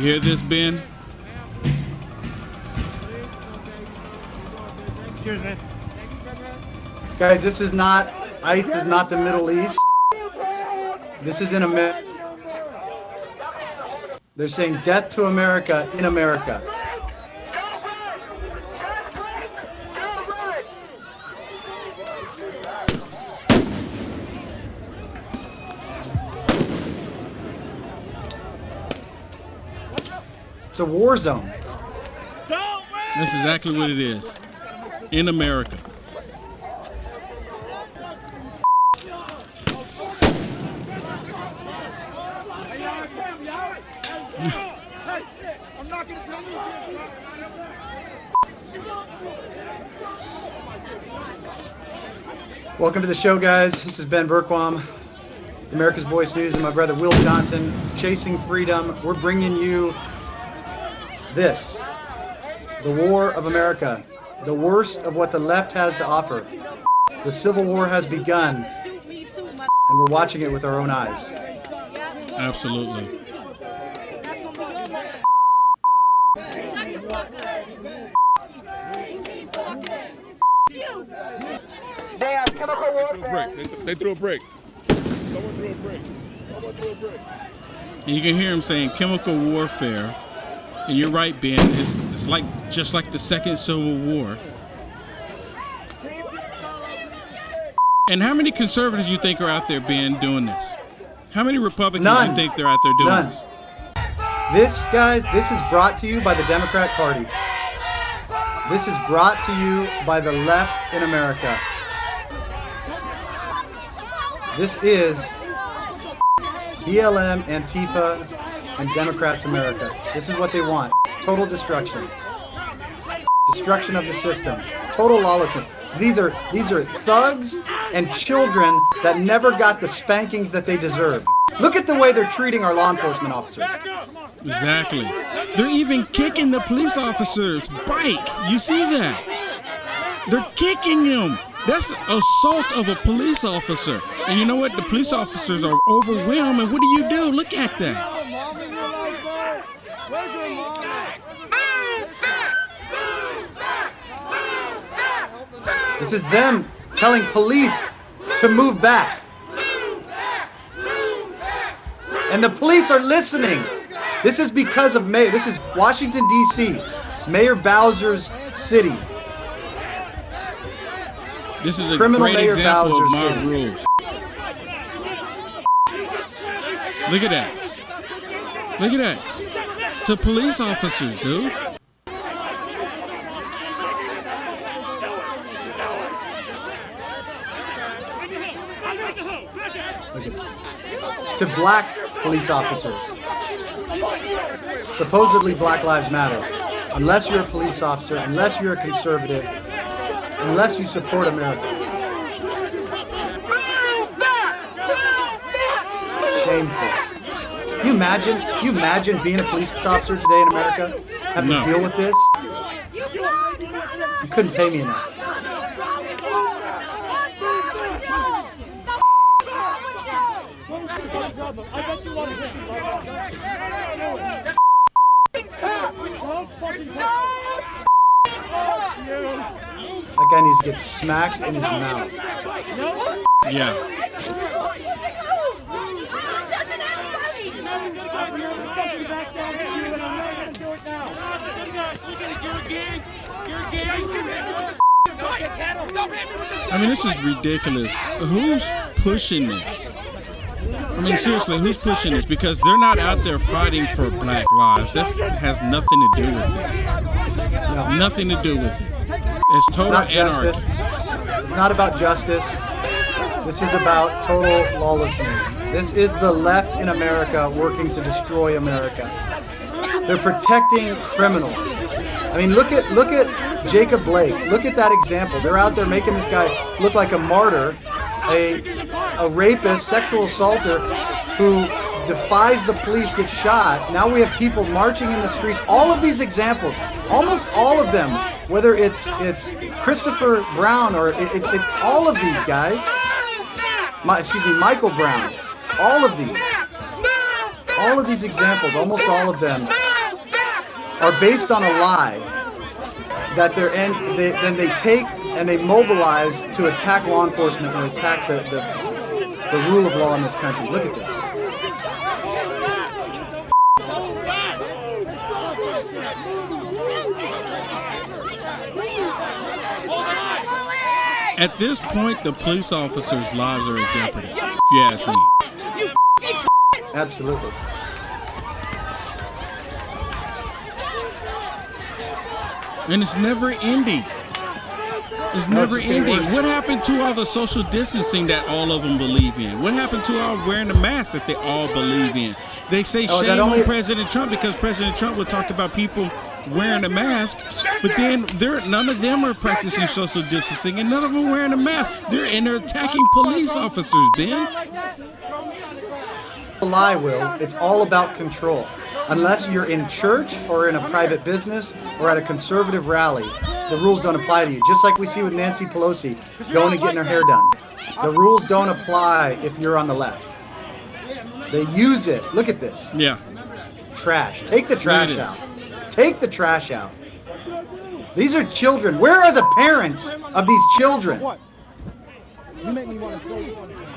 hear this, Ben? Cheers, man. Guys, this is not, ICE is not the Middle East. This is in America. They're saying death to America in America. It's a war zone. That's exactly what it is. In America. I'm not gonna tell you. Welcome to the show, guys. This is Ben Bergquam, America's Voice News, and my brother Will Johnson, Chasing Freedom. We're bringing you this, the war of America, the worst of what the left has to offer. The Civil War has begun, and we're watching it with our own eyes. Absolutely. Damn, chemical warfare. They threw a break. Someone threw a break. And you can hear him saying chemical warfare. And you're right, Ben. It's like just like the Second Civil War. And how many conservatives you think are out there, Ben, doing this? How many Republicans None. you think they're out there doing None. this? This, guys, this is brought to you by the Democrat Party. This is brought to you by the left in America. This is BLM, Antifa, and Democrats America. This is what they want. Total destruction. Destruction of the system. Total lawlessness. These are thugs and children that never got the spankings that they deserve. Look at the way they're treating our law enforcement officers. Exactly. They're even kicking the police officer's bike. You see that? They're kicking him. That's assault of a police officer. And you know what? The police officers are overwhelmed. And what do? Look at that. This is them telling police to move back. And the police are listening. This is because of this is Washington, D.C., Mayor Bowser's city. This is a Criminal great Mayor example of Bowser's mob city. rules. Look at that. Look at that. To police officers, dude. To black police officers. Supposedly Black Lives Matter. Unless you're a police officer, unless you're a conservative, unless you support America. Shameful. Can you imagine being a police officer today in America? Having to deal with this? You couldn't pay me enough. That guy needs to get smacked in his mouth. Yeah. I mean, this is ridiculous. Who's pushing this? I mean, seriously, who's pushing this? Because they're not out there fighting for black lives. That has nothing to do with this. No. Nothing to do with it. It's total anarchy. It's not about justice. This is about total lawlessness. This is the left in America working to destroy America. They're protecting criminals. I mean, look at Jacob Blake. Look at that example. They're out there making this guy look like a martyr, a rapist, sexual assaulter who defies the police, gets shot. Now we have people marching in the streets. All of these examples, almost all of them, whether it's Christopher Brown or it's all of these guys. Michael Brown. All of these examples, almost all of them are based on a lie that then they take and they mobilize to attack law enforcement and attack the rule of law in this country. Look at this. At this point, the police officers' lives are in jeopardy, if you ask me. Absolutely. And it's never ending. It's never ending. What happened to all the social distancing that all of them believe in? What happened to all wearing the mask that they all believe in? They say shame on President Trump because President Trump would talk about people wearing a mask, but then none of them are practicing social distancing and none of them are wearing a mask. They're attacking police officers, Ben. A lie, Will. It's all about control. Unless you're in church or in a private business or at a conservative rally, the rules don't apply to you. Just like we see with Nancy Pelosi going and getting her hair done. The rules don't apply if you're on the left. They use it. Look at this. Yeah. Trash. Take the trash out. Take the trash out. These are children. Where are the parents of these children?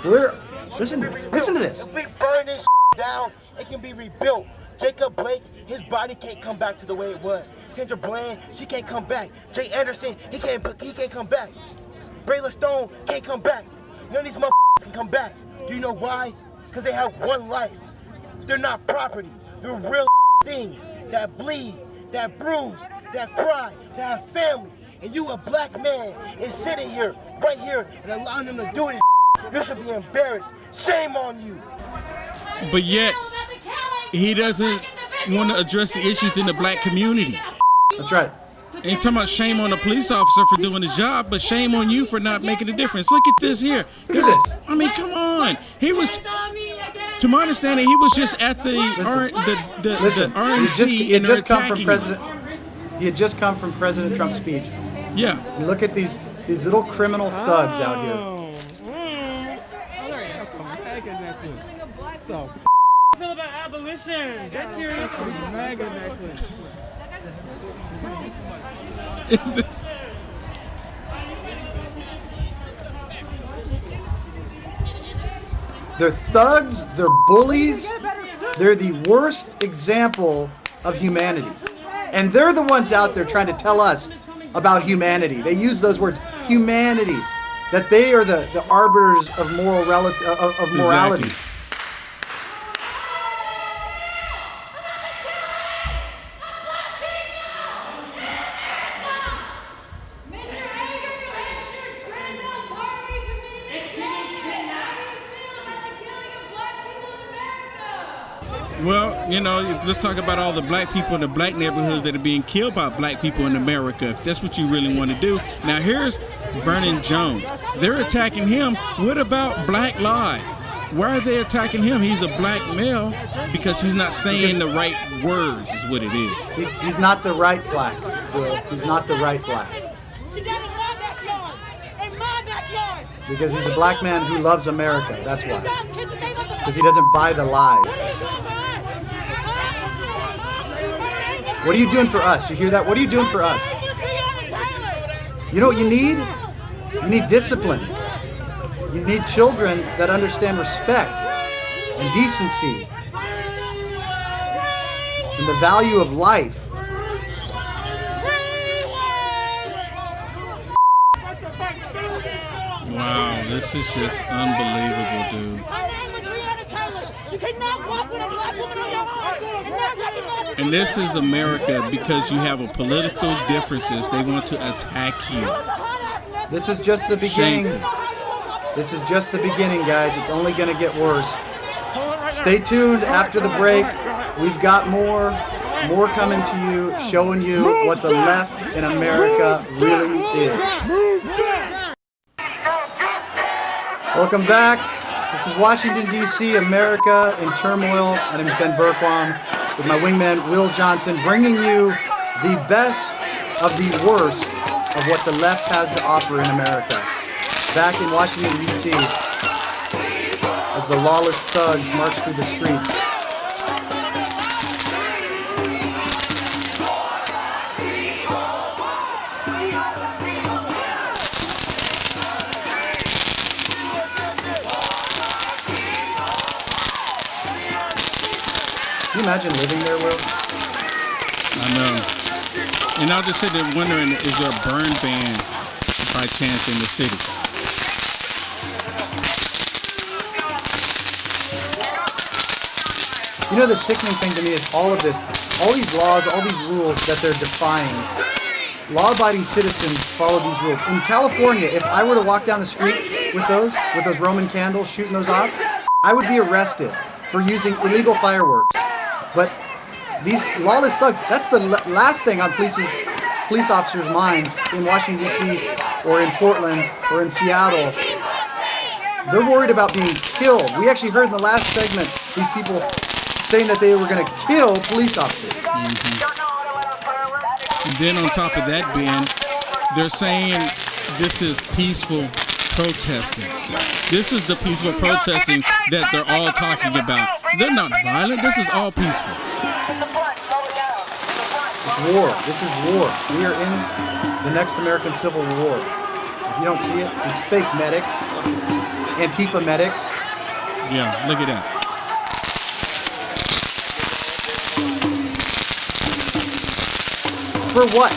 Where? Listen to this. Listen to this. If we burn this down, it can be rebuilt. Jacob Blake, his body can't come back to the way it was. Sandra Bland, she can't come back. Jay Anderson, he can't come back. Braylon Stone can't come back. None of these motherfuckers can come back. Do you know why? Because they have one life. They're not property. They're real things that bleed, that bruise, that cry, that have family. And you, a black man, is sitting here, right here, and allowing them to do this. You should be embarrassed. Shame on you. But yet, he doesn't want to address the issues in the black community. That's right. Ain't talking about shame on the police officer for doing his job, but shame on you for not making a difference. Look at this here. Look at this. I mean, come on. He was, to my understanding, he was just at the RNC and they're attacking him. He had just come from President Trump's speech. Yeah. And look at these little criminal thugs out here. So, feel about abolition? Just curious. Mega necklace. Is this? They're thugs, they're bullies, they're the worst example of humanity. And they're the ones out there trying to tell us about humanity. They use those words, humanity, that they are the arbiters of morality. Exactly. Well, you know, let's talk about all the black people in the black neighborhoods that are being killed by black people in America, if that's what you really want to do. Now, here's Vernon Jones. They're attacking him. What about black lives? Why are they attacking him? He's a black male because he's not saying the right words is what it is. He's not the right black, Will. He's not the right black. She got in my backyard. In my backyard. Because he's a black man who loves America. That's why. Because he doesn't buy the lies. What are you doing for us? You hear that? What are you doing for us? You know what you need? You need discipline. You need children that understand respect and decency and the value of life. Wow, this is just unbelievable, dude. You cannot walk with a black woman on your arm and not recognize. And this is America because you have a political differences. They want to attack you. This is just the beginning. Shameful. This is just the beginning, guys. It's only going to get worse. Stay tuned after the break. We've got more coming to you, showing you what the left in America really is. Welcome back. This is Washington, D.C., America in turmoil. My name is Ben Bergquam with my wingman, Will Johnson, bringing you the best of the worst of what the left has to offer in America. Back in Washington, D.C., as the lawless thugs march through the streets. Can you imagine living there, Will? I know. And I'll just sit there wondering, is there a burn ban by chance in the city? You know, the sickening thing to me is all of this, all these laws, all these rules that they're defying. Law-abiding citizens follow these rules. In California, if I were to walk down the street with those Roman candles, shooting those off, I would be arrested for using illegal fireworks. But these lawless thugs, that's the last thing on police officers' minds in Washington, D.C. or in Portland or in Seattle. They're worried about being killed. We actually heard in the last segment these people saying that they were going to kill police officers. And then on top of that, Ben, they're saying this is peaceful protesting. This is the peaceful protesting that they're all talking about. They're not violent. This is all peaceful. It's war. This is war. We are in the next American Civil War. If you don't see it, these fake medics, Antifa medics. Yeah, look at that. For what?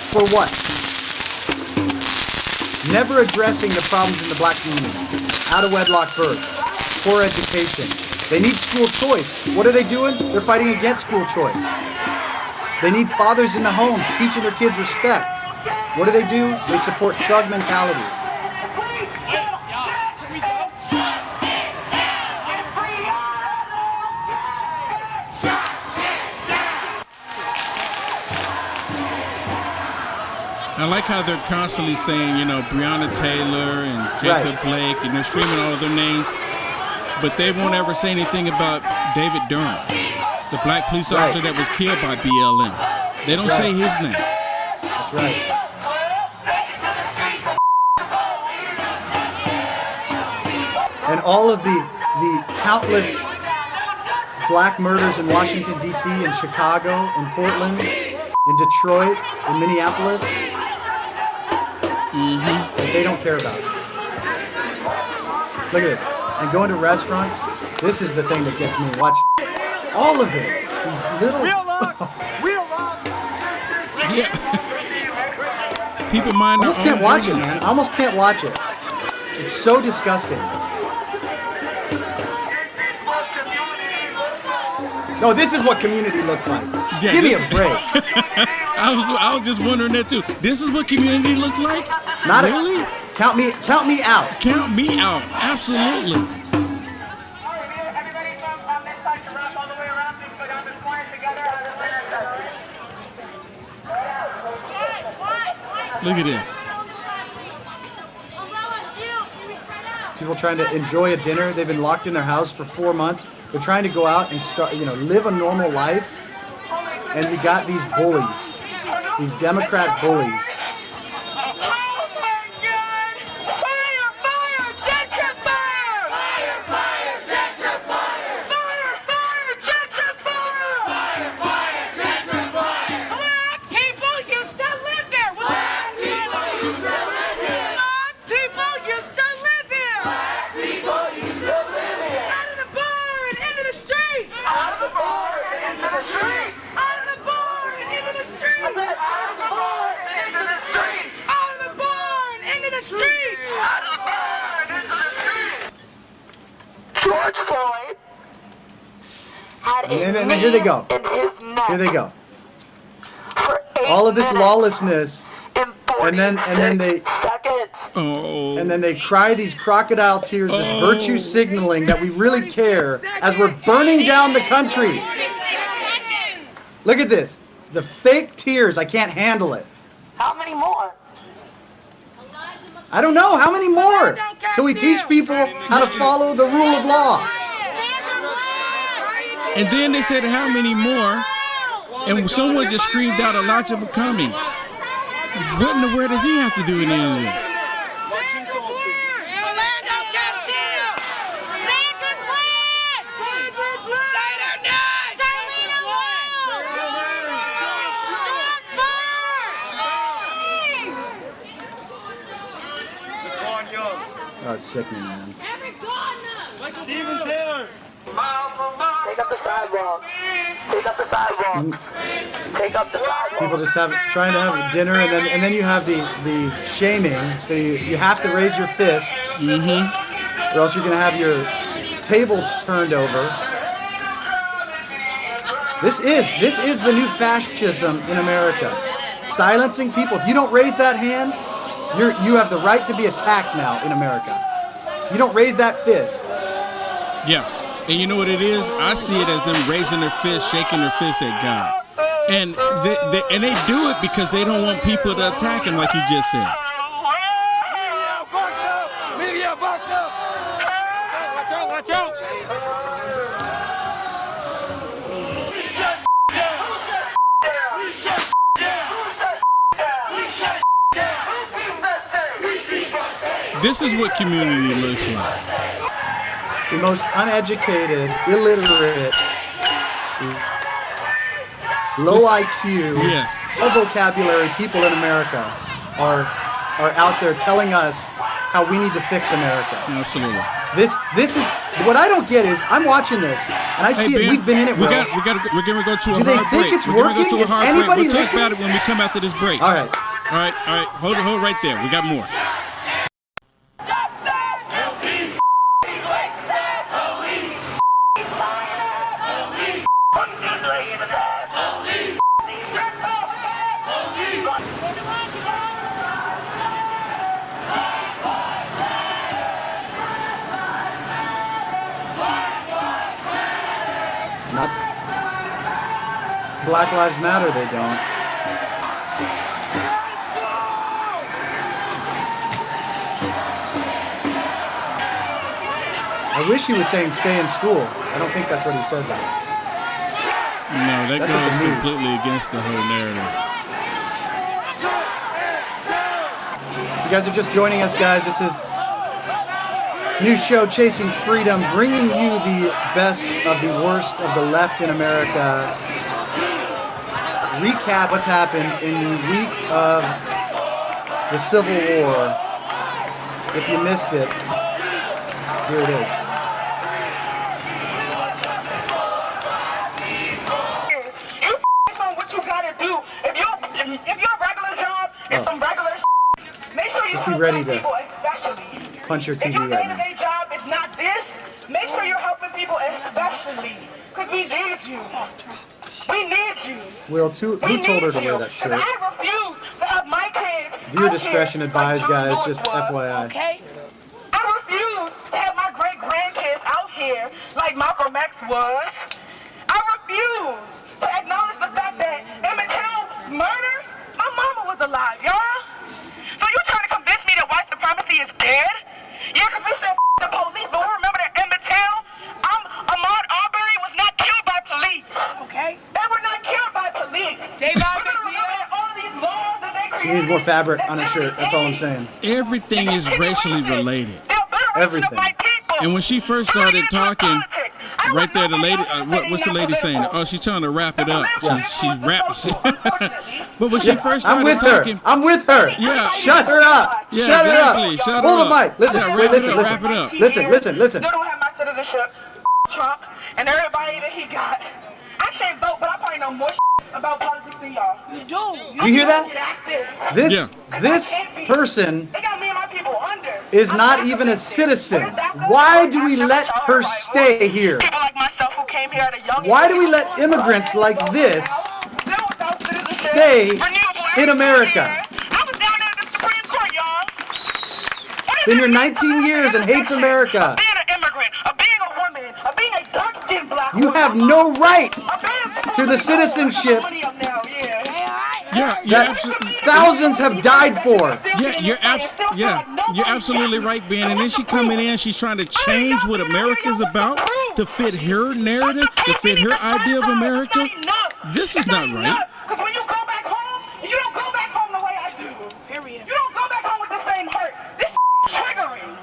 For what? Never addressing the problems in the black community. Out-of-wedlock birth, poor education. They need school choice. What are they doing? They're fighting against school choice. They need fathers in the homes teaching their kids respect. What do? They support thug mentality. I like how they're constantly saying, you know, Breonna Taylor and Jacob Blake, and they're screaming all of their names, but they won't ever say anything about David Durham, the black police officer that was killed by BLM. They don't say his name. That's right. And all of the countless black murders in Washington, D.C., in Chicago, in Portland, in Detroit, in Minneapolis, that they don't care about. Look at this. And going to restaurants, this is the thing that gets me. Watch all of it. These little... Yeah. People mind their own I almost can't watch it, business. man. I almost can't watch it. It's so disgusting. No, this is what community looks like. Yeah, Give me a break. I was just wondering that too. This is what community looks like? Not really? Count me out. Count me out. Absolutely. Look at this. People trying to enjoy a dinner. They've been locked in their house for 4 months. They're trying to go out and start, live a normal life. And we got these bullies, these Democrat bullies. George Floyd had a And here they go. in his neck. Here they go. For 8 All of this minutes lawlessness, and then they seconds. Oh. and then they cry these crocodile tears of virtue signaling that we really care as we're burning down the country. Look at this. The fake tears. I can't handle it. How many more? I don't know. How many more? So we teach people how to follow the rule of law. And then they said, how many more? And someone just screamed out Elijah Cummings. What in the world does he have to do in any of this? Oh, it's sickening, man. Steven Taylor. Take up the sidewalk. Take up the sidewalks. Take up the sidewalks. People just trying to have dinner, and then you have the shaming. So you have to raise your fist, or else you're gonna have your table turned over. This is the new fascism in America. Silencing people. If you don't raise that hand, you have the right to be attacked now in America. You don't raise that fist. Yeah. And you know what it is? I see it as them raising their fist, shaking their fist at God. And they do it because they don't want people to attack him, like you just said. Media backed up. Watch out, watch out. This is what community looks like. The most uneducated, illiterate, low IQ, low vocabulary people in America are out there telling us how we need to fix America. Absolutely. This is what I don't get is I'm watching this and I see it. We've been in it. We're gonna go to a Do they hard think break. it's We're gonna go working? to a Is hard break. anybody We'll talk listening? about it when we come after this break. All right. All right. Hold right there. We got more. Not Black Lives Matter, they don't. I wish he was saying stay in school. I don't think that's what he said though. No, that goes completely against the whole narrative. You guys are just joining us, guys. This is new show, Chasing Freedom, bringing you the best of the worst of the left in America. Recap what's happened in the week of the Civil War. If you missed it, here it is. You on what you gotta do. If your regular job is some regular make sure you Just be help ready people, to especially. punch your If TV your right now. day-to-day job is not this, make sure you're helping people, especially. Because we need you. We need you. Will, who told her to wear that shirt? Because I refuse to have my kids Viewer out discretion here advised, like John guys, Lewis just was, FYI. Okay? I refuse to have my great-grandkids out here like Malcolm X was. I refuse to acknowledge the fact that Emmett Till's murder, my mama was alive, y'all. So you trying to convince me that white supremacy is dead? Yeah, because we said the police, but we remember that Emmett Till, Ahmaud Arbery was not killed by police. Okay? They were not killed by police. All these laws that they She created. needs more fabric on her shirt. That's all I'm saying. Everything is racially related. Everything. And when she first started talking, right there, the lady, what's the lady saying? Oh, she's trying to wrap it up. She's rapping. But when she first started talking, I'm with her. Yeah. Shut her up. Yeah, Shut exactly. her up. Shut her Hold up. the mic. Listen, Yeah, listen, wrap it up. Listen. Still don't have my citizenship. Trump and everybody that he got. I can't vote, but I probably know more about politics than y'all. You do. Do you hear that? This person They got me and my people under. is not even a citizen. Why do we let her stay here? People like myself who came here at a young Why do we age, let immigrants like this still without citizenship, stay renewable in energy America? here. I was down there at the Supreme Court, y'all. Been here 19 years and hates America. Of being an immigrant, of being a woman, of being a dark-skinned black You woman, have no right of being to the citizenship yeah, that thousands have died for. Yeah, you're absolutely right, Ben. And then she coming in, she's trying to change what America's about to fit her narrative, to fit her idea of America. This is not right. Because when you go back home, you don't go back home the way I do. Period. You don't go back home with the same hurt. This triggering.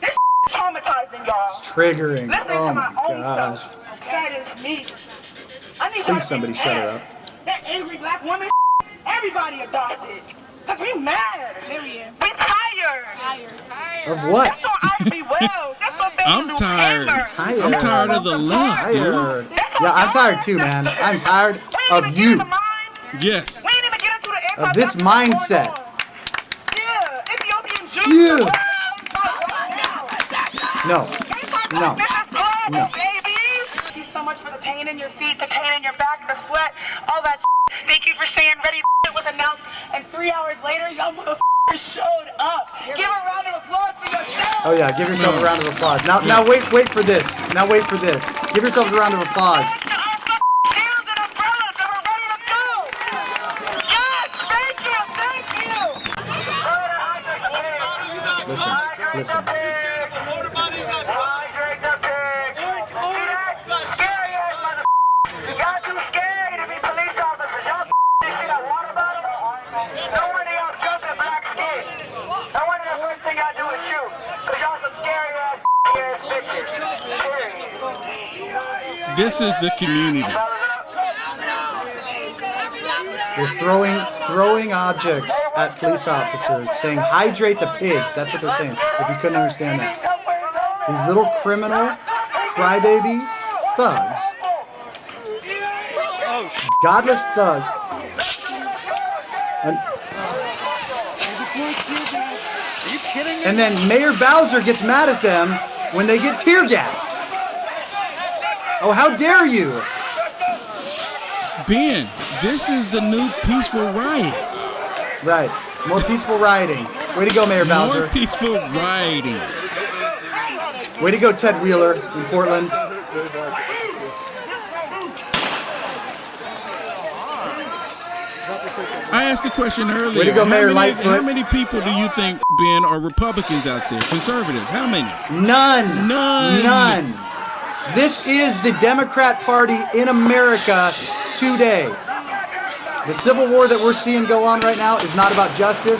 This traumatizing, y'all. It's triggering. Listening Oh to my my own gosh. self. That is me. I need y'all Please to somebody be shut her mad. up. That angry black woman, everybody adopted. Because we mad. Period. We tired. Of what? That's on Ivy Wells. That's on Baby I'm Lou tired. Hammer. I'm tired of the left, dude. Tired. That's on Yeah, I'm y'all. tired too, man. I'm tired We ain't of even you. get into mine. Yes. We ain't even get into the Of this mindset. Yeah, Ethiopian Jews. Yeah. No. No. No. No. Baby. Thank you so much for the pain in your feet, the pain in your back, the sweat, all that. Thank you for saying ready. It was announced, and 3 hours later, y'all motherfuckers showed up. Give a round of applause for yourself. Oh yeah, give yourself a round of applause. Now wait for this. Now wait for this. Give yourself a round of applause. Listen. This is the community. They're throwing objects at police officers, saying hydrate the pigs. That's what they're saying. If you couldn't understand that. These little criminal crybaby thugs, godless thugs, and then Mayor Bowser gets mad at them when they get tear gassed. Oh, how dare you! Ben, this is the new peaceful riots. Right. More peaceful rioting. Way to go, Mayor Bowser. More peaceful rioting. Way to go, Ted Wheeler in Portland. I asked the question earlier. Way to go, Mayor Lightfoot. How many people do you think, Ben, are Republicans out there? Conservatives? How many? None. None. None. This is the Democrat Party in America today. The civil war that we're seeing go on right now is not about justice.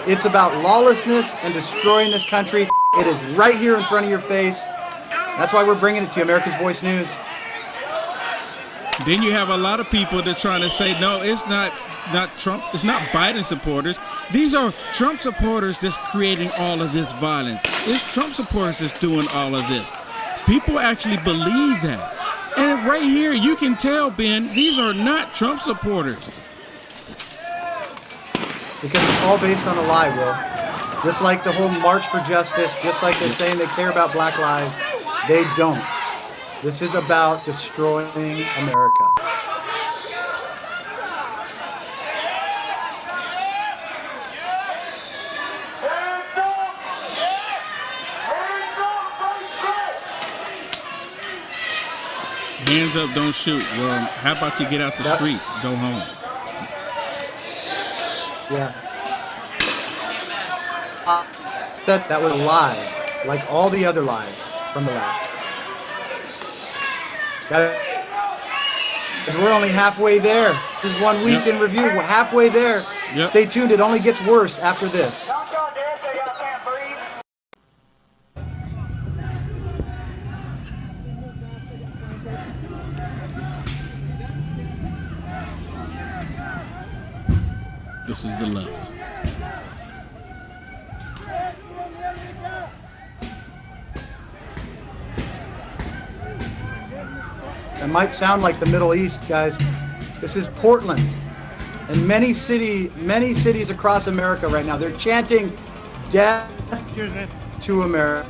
It's about lawlessness and destroying this country. It is right here in front of your face. That's why we're bringing it to you, America's Voice News. Then you have a lot of people that's trying to say, no, it's not Trump. It's not Biden supporters. These are Trump supporters that's creating all of this violence. It's Trump supporters that's doing all of this. People actually believe that. And right here, you can tell, Ben, these are not Trump supporters. Because it's all based on a lie, Will. Just like the whole March for Justice, just like they're saying they care about black lives, they don't. This is about destroying America. Hands up, don't shoot. Well, how about you get out the streets, go home? Yeah. That was a lie, like all the other lies from the left. We're only halfway there. This is 1 week in review. We're halfway there. Yep. Stay tuned. It only gets worse after this. This is the left. It might sound like the Middle East, guys. This is Portland. And many cities across America right now, they're chanting death to America.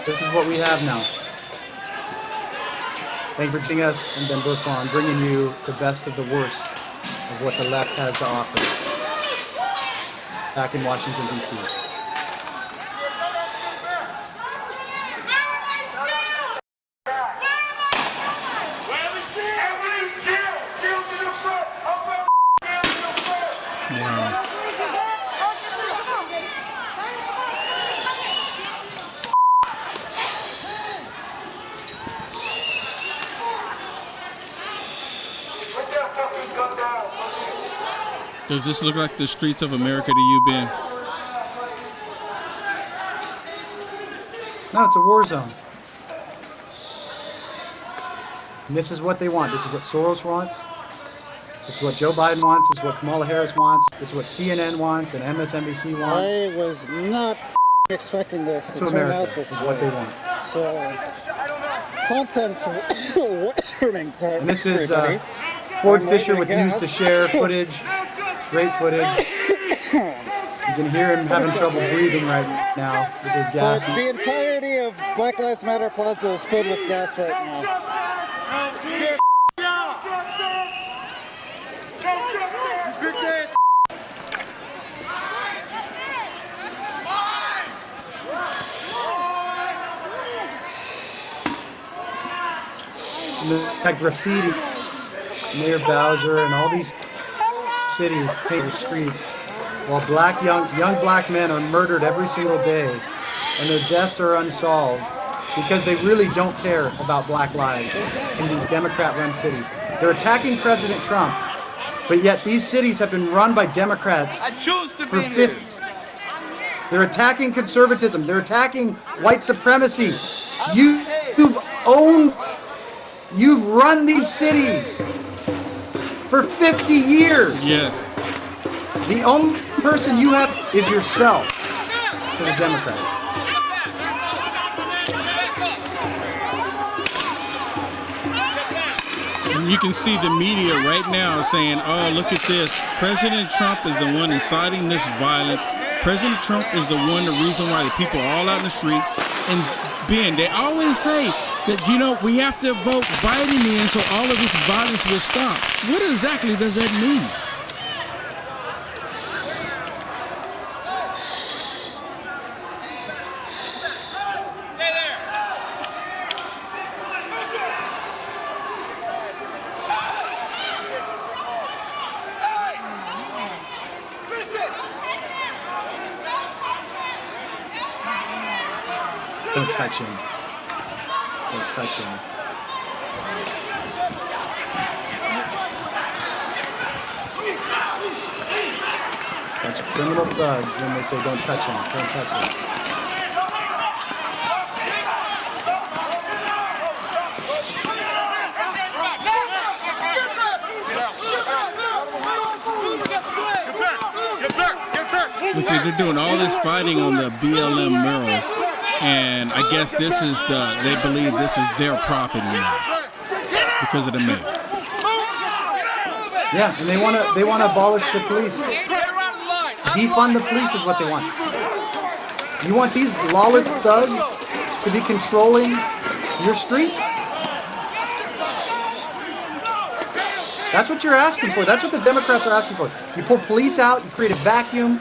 This is what we have now. Thank you for joining us, and Ben Bergquam bringing you the best of the worst of what the left has to offer. Back in Washington, D.C. Does this look like the streets of America to you, Ben? No, it's a war zone. And this is what they want. This is what Soros wants. This is what Joe Biden wants. This is what Kamala Harris wants. This is what CNN wants and MSNBC wants. I was not expecting this to So turn America out this is way. what they want. So, content warning to And this is everybody. Ford I'm Fisher lighting with gas. news to share footage. Great footage. You can hear him having trouble breathing right now with his gas. But the entirety of Black Lives Matter Plaza is filled with gas right now. That graffiti, Mayor Bowser and all these cities paint the streets while young black men are murdered every single day and their deaths are unsolved because they really don't care about black lives in these Democrat-run cities. They're attacking President Trump, but yet these cities have been run by Democrats for 50. They're attacking conservatism. They're attacking white supremacy. You've run these cities for 50 years. Yes. The only person you have is yourself to the Democrats. And you can see the media right now saying, oh, look at this. President Trump is the one inciting this violence. President Trump is the reason why the people are all out in the street. And Ben, they always say that, we have to vote Biden in so all of this violence will stop. What exactly does that mean? Don't touch him. Don't touch him. Bunch of criminal thugs when they say don't touch him. Don't touch him. You see, they're doing all this fighting on the BLM mural, and I guess they believe this is their property now because of the mayor. Yeah, and they want to abolish the police. Defund the police is what they want. You want these lawless thugs to be controlling your streets? That's what you're asking for. That's what the Democrats are asking for. You pull police out, you create a vacuum,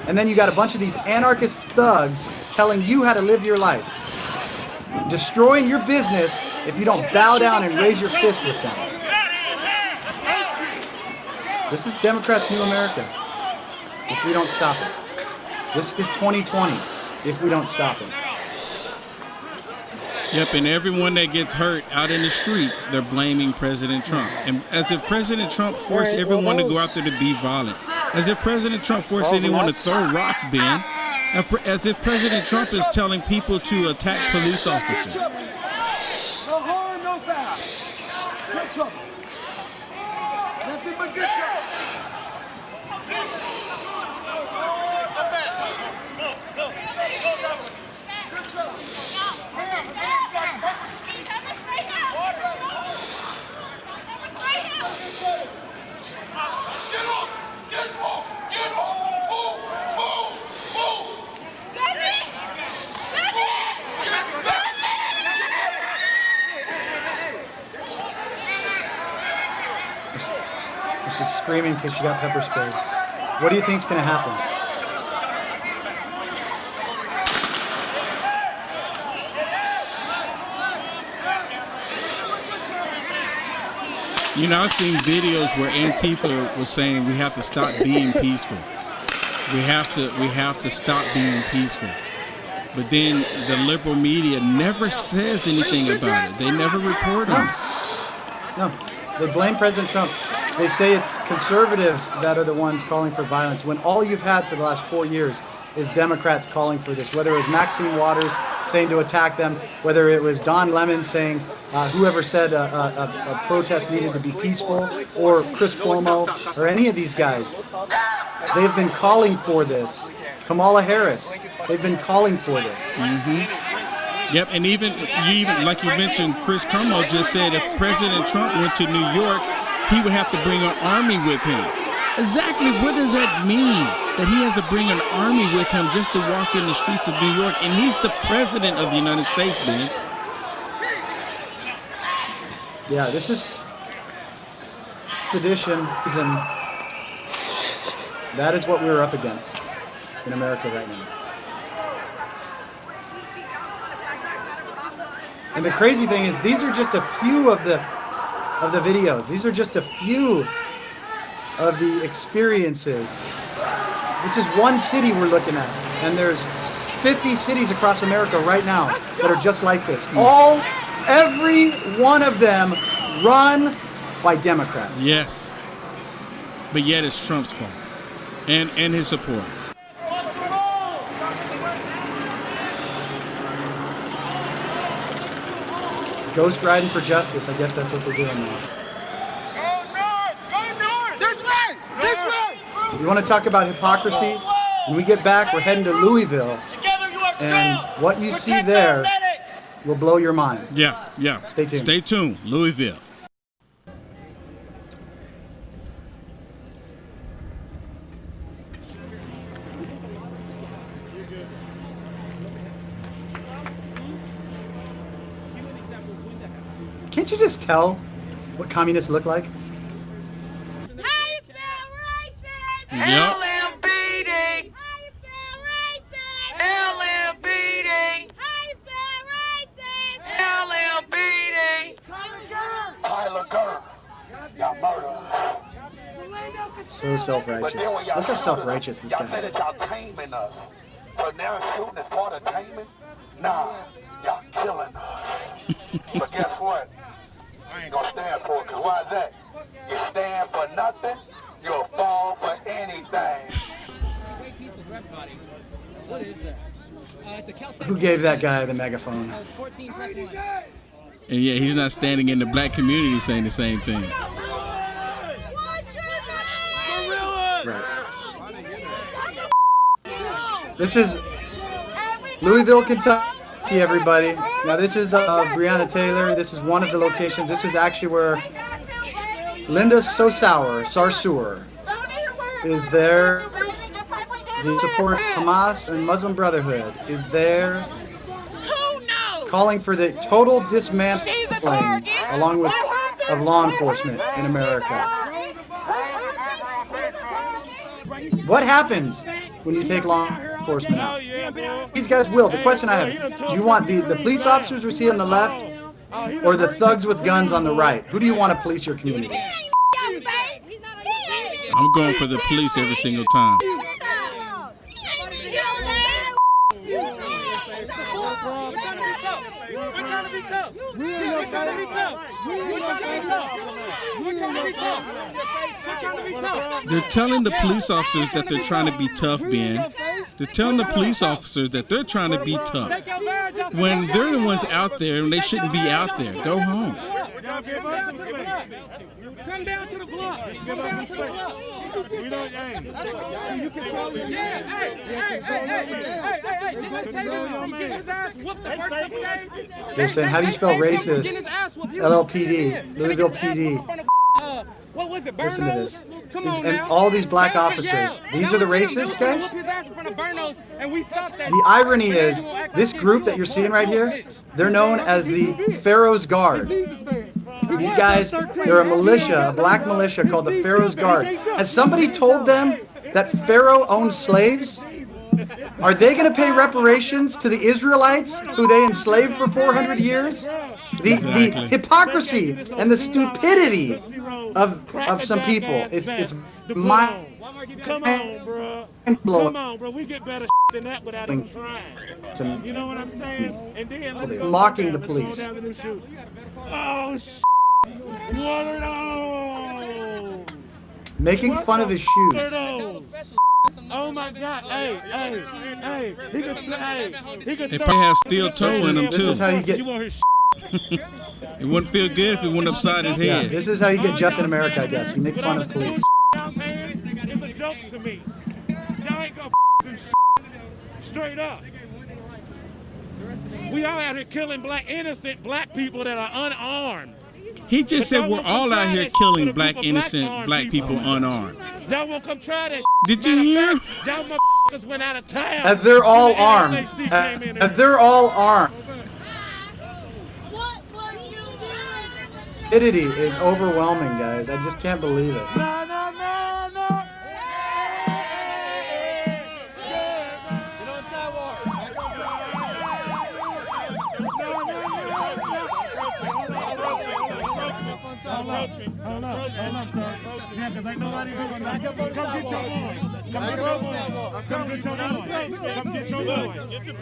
and then you got a bunch of these anarchist thugs telling you how to live your life. Destroying your business if you don't bow down and raise your fist with them. This is Democrats' new America. If we don't stop it. This is 2020 if we don't stop it. Yep, and everyone that gets hurt out in the street, they're blaming President Trump. And as if President Trump forced everyone to go out there to be violent. As if President Trump forced anyone to throw rocks, Ben. As if President Trump is telling people to attack police officers. No harm, no foul. Good trouble. Nothing but good trouble. She's screaming because she got pepper sprayed. What do you think's going to happen? I've seen videos where Antifa was saying we have to stop being peaceful. We have to stop being peaceful. But then the liberal media never says anything about it. They never report on it. No, they blame President Trump. They say it's conservatives that are the ones calling for violence when all you've had for the last 4 years is Democrats calling for this, whether it was Maxine Waters saying to attack them, whether it was Don Lemon saying whoever said a protest needed to be peaceful, or Chris Cuomo, or any of these guys. They've been calling for this. Kamala Harris, they've been calling for this. Yep, and even like you mentioned, Chris Cuomo just said if President Trump went to New York, he would have to bring an army with him. Exactly what does that mean? That he has to bring an army with him just to walk in the streets of New York, and he's the president of the United States, man. Yeah, this is sedition, and that is what we're up against in America right now. And the crazy thing is, these are just a few of the videos. These are just a few of the experiences. This is one city we're looking at, and there's 50 cities across America right now that are just like this. Every one of them run by Democrats. Yes, but yet it's Trump's fault and his supporters. Ghost riding for justice. I guess that's what they're doing now. Go north! Go north! This way! This way! If you want to talk about hypocrisy, when we get back, we're heading to Louisville. Together you are strong. And what you see there will blow your mind. Yeah. Stay tuned. Stay tuned. Louisville. Can't you just tell what communists look like? How you spell racist? Yep. LMBD. How you spell racist? LMBD. How you spell racist? LMBD. Tyler Gurr, y'all murder. So self-righteous. Look how self-righteous this guy Y'all said is. that y'all taming us. So now shooting is part of taming? Nah, y'all killing us. But guess what? I ain't gonna stand for it, cause why is that? You stand for nothing, you'll fall for anything. What is that? It's a Caltech. Who gave that guy the megaphone? It's 14 plus 1. And yet he's not standing in the black community saying the same thing. Right. This is Louisville, Kentucky, everybody. Now this is the Breonna Taylor. This is one of the locations. This is actually where Linda Sarsour is there. He supports Hamas and Muslim Brotherhood. Is there calling for the total dismantling, along with of law enforcement in America. What happens when you take law enforcement out? These guys will. The question I have, do you want the police officers we see on the left or the thugs with guns on the right? Who do you want to police your community? I'm going for the police every single time. We're trying to be tough. We're trying to be tough. We're trying to be tough. We're trying to be tough. We're trying to be tough. They're telling the police officers that they're trying to be tough, Ben. They're telling the police officers that they're trying to be tough. When they're the ones out there and they shouldn't be out there. Go home. Come down to the block. Come down to the block. We don't aim. You control it. Yeah, hey. Didn't say this from getting his ass whooped the first couple days? They're saying, how do you spell racist? LLPD, Louisville PD. What was it, Listen to this. Come on And now. all these black officers, these are the racists, guys? The irony is, this group that you're seeing right here, they're known as the Pharaoh's Guard. These guys, they're a militia, a black militia called the Pharaoh's Guard. Has somebody told them that Pharaoh owned slaves? Are they going to pay reparations to the Israelites who they enslaved for 400 years? The hypocrisy and the stupidity of some people. It's mind Come on, bro. blowing. Come on, bro. We get better than that without even trying. You know what I'm saying? And then let's go Mocking down. the Let's police. go down and shoot. Oh, what are those? Making fun of his shoes. What are those? Oh my God! Hey! He could. They probably have steel toe in them This too. is how you get. You want his It wouldn't feel good if it went upside his Yeah, head. this is how you get just in America, I guess. You make fun of police. It's a joke to me. Y'all ain't gonna do straight up. We all out here killing innocent black people that are unarmed. He just said we're all out here killing innocent black people unarmed. Y'all won't come try that. Did you hear? Y'all motherfuckers went out of town. And they're all The armed. NFAC came in And they're all armed. What were you doing? Stupidity is overwhelming, guys. I just can't believe it. No. Hold up, sir. Yeah, because ain't nobody doing that. Come get your boy.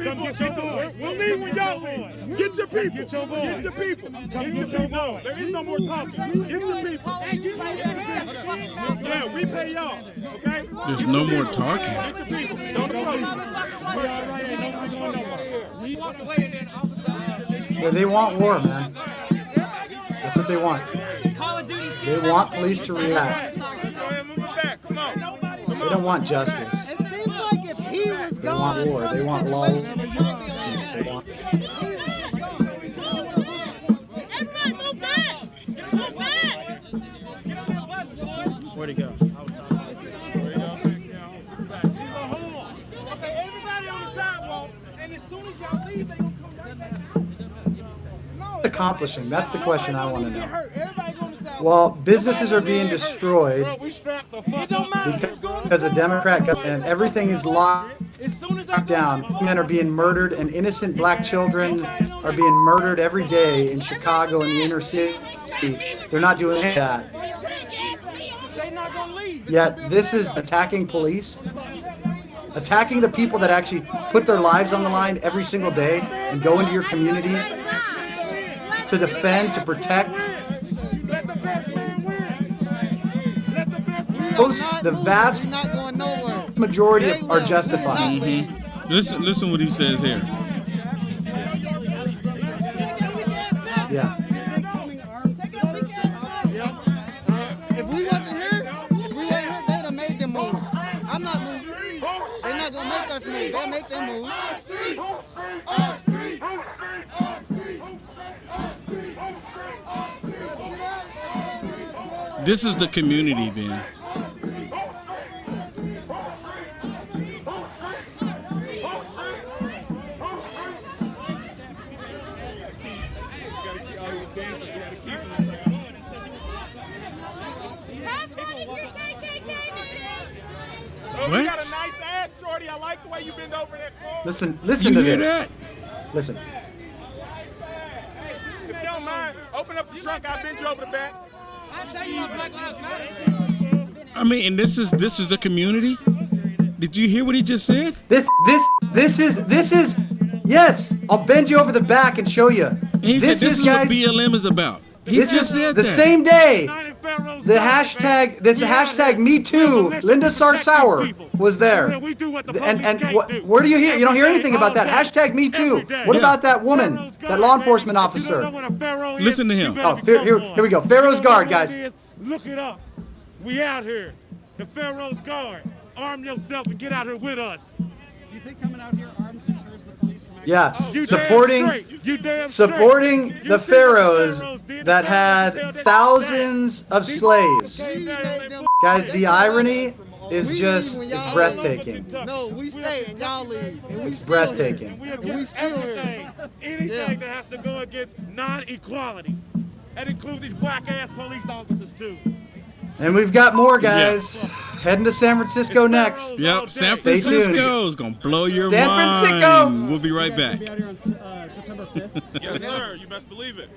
Come get your boy. We'll leave when y'all leave. Get your people. Get your boy. Get your people. Come get your boy. There is no more talking. Get your people. Yeah, we pay y'all. Okay? There's no more talking. Get your people. Don't Yeah, they want war, man. That's what they want. They want police to react. They don't want justice. It seems like if he was They want war. They want lawlessness. They want. Everybody move back! Move back! Where'd he go? Okay, everybody on the sidewalk, and as soon as y'all leave, they gonna come right back. Accomplishing? That's the question I want to know. Well, businesses are being destroyed because a Democrat government, everything is locked down. Men are being murdered, and innocent black children are being murdered every day in Chicago and the inner city. They're not doing any of that. Yet this is attacking police, attacking the people that actually put their lives on the line every single day and go into your communities to defend, to protect. The vast majority are justified. Mm-hmm. Listen what he says here. Yeah. If we wasn't here, they'd have made them move. I'm not moving. They're not gonna make us move. They'll make them move. This is the community, Ben. What? You got a nice ass, shorty. I like the way you bend over that car. Listen You to hear this. that? Listen. Hey, if you don't mind, open up the trunk. I'll bend you over the back. I mean, and this is the community. Did you hear what he just said? This is yes. I'll bend you over the back and show you. And he said this is what BLM is about. He just said the that. same day. The hashtag Me Too. Linda Sarsour was there. And where do you hear? You don't hear anything about that. Hashtag Me Too. What about that woman, that law enforcement officer? Listen to him. Oh, here we go. Pharaoh's Guard, guys. Look it up. We out here. The Pharaoh's Guard. Arm yourself and get out here with us. You think coming out here armed deters the police from acting? Yeah, You supporting the pharaohs that had thousands of slaves. Guys, the irony is just it's breathtaking. No, we stay and y'all leave. And we It's breathtaking. And we still here. Anything that has to go against non-equality. That includes these black-ass police officers, too. And we've got more, guys. Heading to San Francisco next. Yep, San Francisco is going to blow your San mind. Francisco. We'll be right back. Be out here on September 5th. Yes, sir. You best believe it.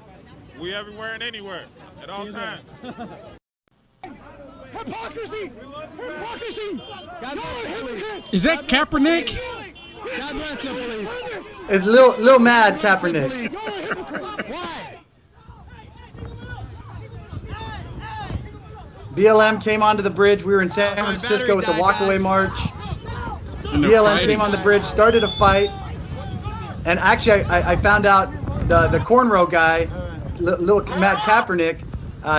We everywhere and anywhere at all times. Hypocrisy! Hypocrisy! Is that Kaepernick? God bless the police. It's Lil Mad Kaepernick. Why? BLM came onto the bridge. We were in San Francisco with the walkaway march. And they're BLM fighting. came on the bridge, started a fight, and actually I found out the cornrow guy, little Matt Kaepernick,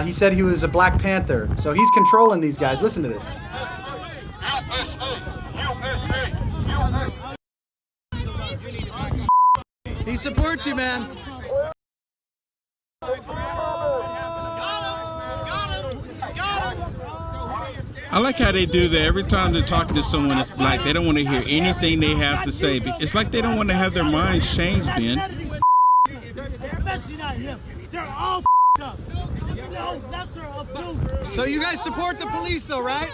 he said he was a Black Panther, so he's controlling these guys. Listen to this. He supports you, man. I like how they do that. Every time they're talking to someone that's black, they don't want to hear anything they have to say. It's like they don't want to have their minds changed, Ben. Especially not him. They're all up. No, that's their up too. So you guys support the police, though, right?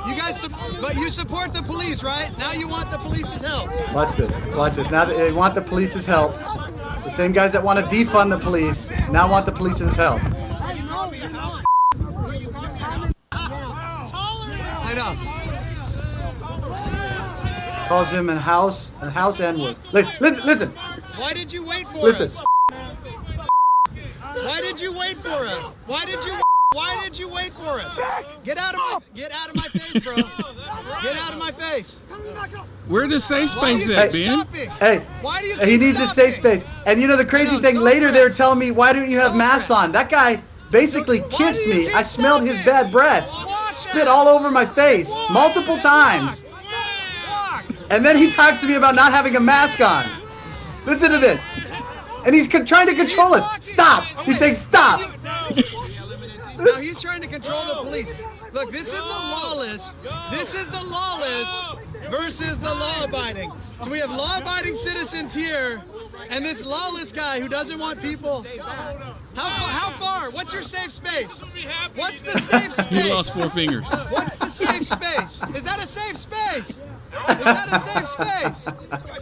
You guys, but you support the police, right? Now you want the police's help. Watch this. Watch this. Now they want the police's help. The same guys that want to defund the police now want the police's help. I know. Calls him a house N-word. Listen. Why did you wait for us? Listen. Why did you wait for us? Why did you wait for us? Get out of my face, bro. Get out of my face. Where the safe space at, Ben? Hey, Why do you he needs a safe space. And you know the crazy thing, later they were telling me, why don't you have masks on? That guy basically kissed me. I smelled his bad breath. Spit all over my face multiple times. And then he talks to me about not having a mask on. Listen to this. And he's trying to control us. Stop. He's saying stop. No, he's trying to control the police. Look, this is the lawless. This is the lawless versus the law-abiding. So we have law-abiding citizens here, and this lawless guy who doesn't want people. How far? What's your safe space? What's the safe space? He lost 4 fingers. What's the safe space? Is that a safe space? Is that a safe space?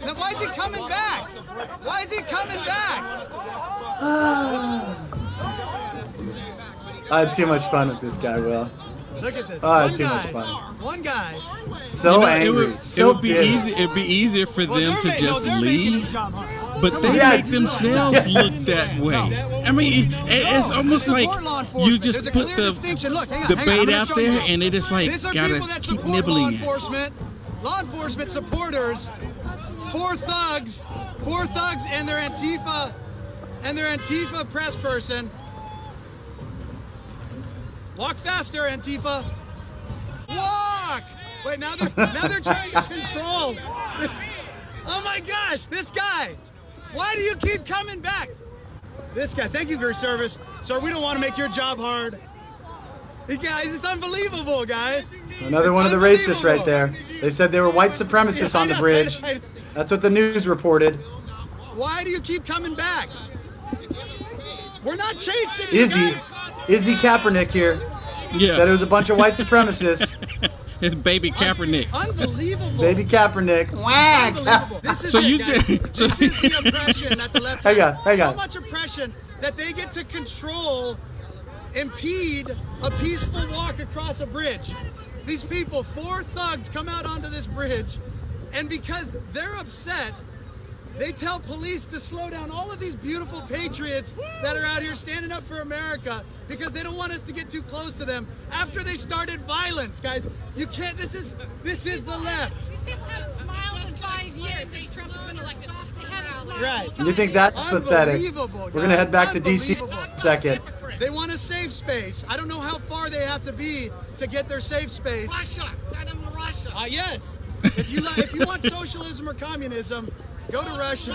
Now, why is he coming back? Why is he coming back? I had too much fun with this guy, Will. Look at this. Oh, I had too much fun. One guy. So You know, angry. it would be easy. It'd be easier for them to just leave, but they Yeah. make themselves look that way. I mean, it's almost like you just There's a put clear the distinction. Look, hang on, I'm bait gonna out show you there, this. and they just like These are gotta people that keep support nibbling law it. enforcement supporters, four thugs and their Antifa press person. Walk faster, Antifa. Walk. Wait, now they're trying to control. Oh my gosh, this guy. Why do you keep coming back? This guy. Thank you for your service, sir. We don't want to make your job hard. Guys, it's unbelievable, guys. Another one of the racists right there. They said they were white supremacists on the bridge. That's what the news reported. Why do you keep coming back? We're not chasing you guys. Izzy Kaepernick here. Yeah. Said it was a bunch of white supremacists. It's baby Kaepernick. Unbelievable. Baby Kaepernick. Unbelievable. This is So it, you guys. just- This is the oppression that the left has. Hang on. So much oppression that they get to control, impede a peaceful walk across a bridge. These people, 4 thugs, come out onto this bridge, and because they're upset, they tell police to slow down all of these beautiful patriots that are out here standing up for America because they don't want us to get too close to them after they started violence, guys. You can't, this is the left. These people haven't smiled in 5 years since Trump has been elected. They haven't smiled. Right. You think that's pathetic? Unbelievable, We're going to head back to guys. D.C. in a second. They want a safe space. I don't know how far they have to be to get their safe space. Russia. Send them to Russia. Yes. If you want socialism or communism, go to Russia.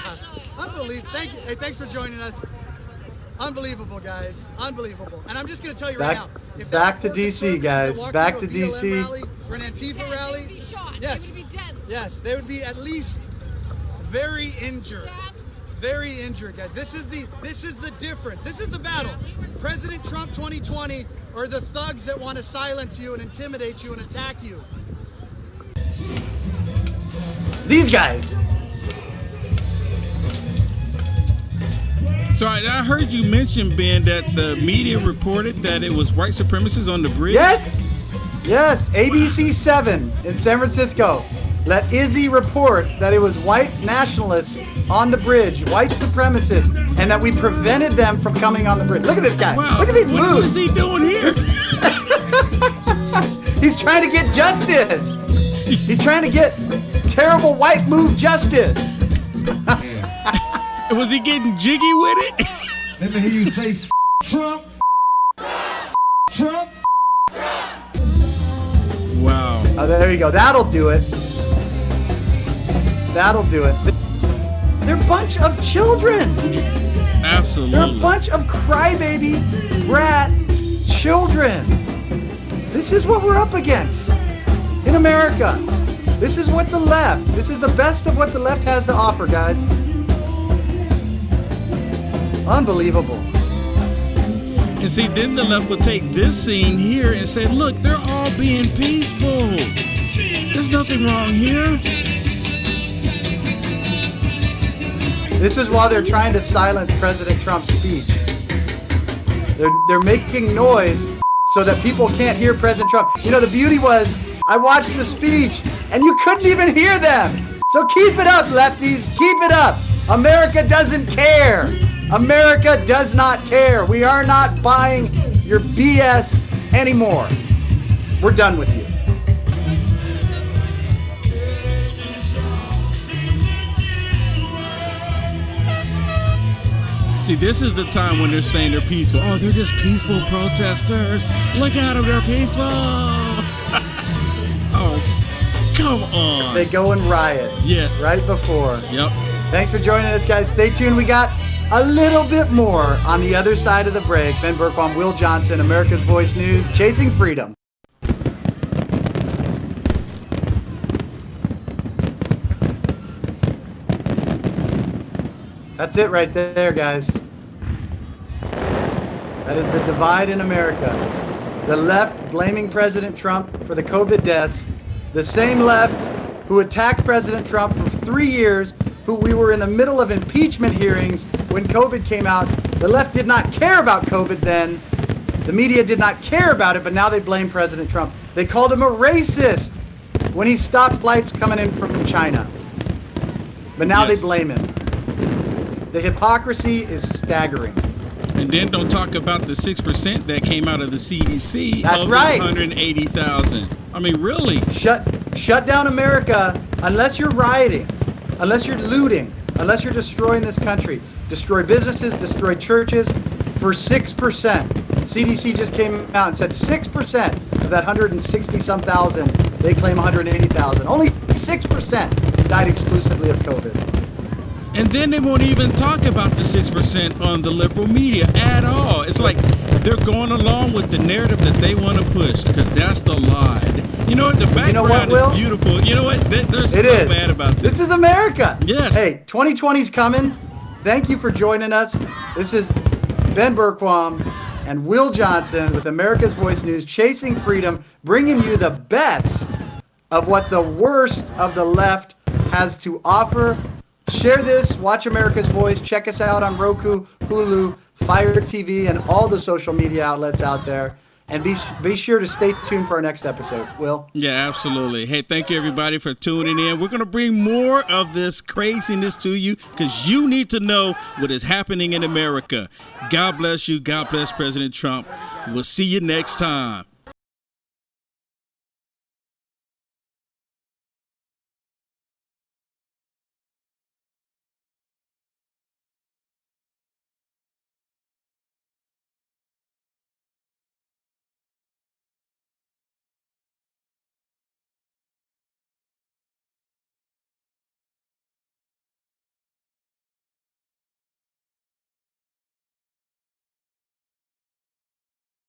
Unbelievable. Thank you. Hey, thanks for joining us. Unbelievable, guys. Unbelievable. And I'm just going to tell you right now. If there back were to DC, conservatives guys. that walked Back into to a BLM DC. rally or an Antifa rally, They'd be shot. Yes. They would be dead. yes, they would be at least very injured. Very injured, guys. This is the difference. This is the battle. President Trump 2020 or the thugs that want to silence you and intimidate you and attack you. These guys. So I heard you mention, Ben, that the media reported that it was white supremacists on the bridge. Yes, ABC 7 in San Francisco. Let Izzy report that it was white nationalists on the bridge, white supremacists, and that we prevented them from coming on the bridge. Look at this guy. Wow. Look at these moves. What is he doing here? He's trying to get justice. He's trying to get terrible white move justice. Was he getting jiggy with it? Let me hear you say Trump. Trump. Wow. Oh, there you go. That'll do it. That'll do it. They're a bunch of children. Absolutely. They're a bunch of crybaby, brat children. This is what we're up against in America. This is what the left, this is the best of what the left has to offer, guys. Unbelievable. And see, then the left will take this scene here and say, look, they're all being peaceful. There's nothing wrong here. This is why they're trying to silence President Trump's speech. They're making noise so that people can't hear President Trump. You know, the beauty was, I watched the speech and you couldn't even hear them. So keep it up, lefties, keep it up. America doesn't care. America does not care. We are not buying your BS anymore. We're done with you. See, this is the time when they're saying they're peaceful. Oh, they're just peaceful protesters. Look at them, they're peaceful. Oh, come on. They go and riot. Yes. Right before. Yep. Thanks for joining us, guys. Stay tuned. We got a little bit more on the other side of the break. Ben Bergquam, Will Johnson, America's Voice News, Chasing Freedom. That's it right there, guys. That is the divide in America. The left blaming President Trump for the COVID deaths. The same left who attacked President Trump for 3 years, who we were in the middle of impeachment hearings when COVID came out. The left did not care about COVID then. The media did not care about it, but now they blame President Trump. They called him a racist when he stopped flights coming in from China. But now they blame him. The hypocrisy is staggering. And then don't talk about the 6% that came out of the CDC. That's of right. 180,000. I mean, really? Shut down America unless you're rioting, unless you're looting, unless you're destroying this country. Destroy businesses, destroy churches for 6%. CDC just came out and said 6% of that 160-some thousand, they claim 180,000. Only 6% died exclusively of COVID. And then they won't even talk about the 6% on the liberal media at all. It's like they're going along with the narrative that they want to push because that's the lie. You know what? The background is beautiful. You know what? They're so mad about this. This is America. Yes. Hey, 2020's coming. Thank you for joining us. This is Ben Bergquam and Will Johnson with America's Voice News, Chasing Freedom, bringing you the best of what the worst of the left has to offer. Share this, watch America's Voice, check us out on Roku, Hulu, FireTV, and all the social media outlets out there. And be sure to stay tuned for our next episode. Will? Yeah, absolutely. Hey, thank you, everybody, for tuning in. We're going to bring more of this craziness to you because you need to know what is happening in America. God bless you. God bless President Trump. We'll see you next time.